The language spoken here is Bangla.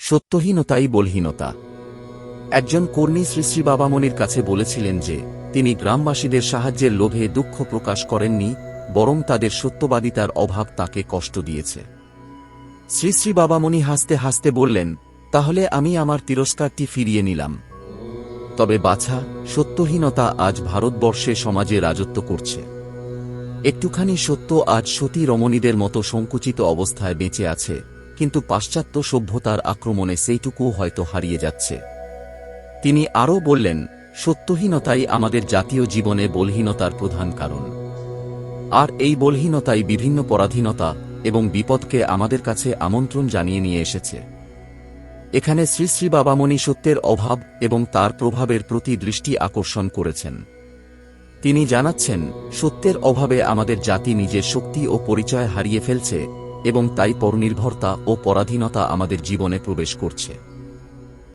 সত্যহীনতাই বলহীনতা। একজন কর্মী শ্রী শ্রী বাবামণির কাছে বলেছিলেন যে তিনি গ্রামবাসীদের সাহায্যের লোভে দুঃখ প্রকাশ করেননি, বরং তাদের সত্যবাদিতার অভাব তাকে কষ্ট দিয়েছে। শ্রী শ্রী বাবামণি হাসতে হাসতে বললেন, তাহলে আমি আমার তিরস্কারটি ফিরিয়ে নিলাম। তবে বাছা, সত্যহীনতা আজ ভারতবর্ষে সমাজে রাজত্ব করছে। একটুখানি সত্য আজ সতী রমণীদের মতো সংকুচিত অবস্থায় বেঁচে আছে, কিন্তু পাশ্চাত্য সভ্যতার আক্রমণে সেইটুকুও হয়তো হারিয়ে যাচ্ছে। তিনি আরও বললেন, সত্যহীনতাই আমাদের জাতীয় জীবনে বলহীনতার প্রধান কারণ। আর এই বলহীনতাই বিভিন্ন পরাধীনতা এবং বিপদকে আমাদের কাছে আমন্ত্রণ জানিয়ে নিয়ে এসেছে। এখানে শ্রী শ্রী বাবামণি সত্যের অভাব এবং তার প্রভাবের প্রতি দৃষ্টি আকর্ষণ করেছেন। তিনি জানাচ্ছেন, সত্যের অভাবে আমাদের জাতি নিজের শক্তি ও পরিচয় হারিয়ে ফেলছে এবং তাই পরনির্ভরতা ও পরাধীনতা আমাদের জীবনে প্রবেশ করছে।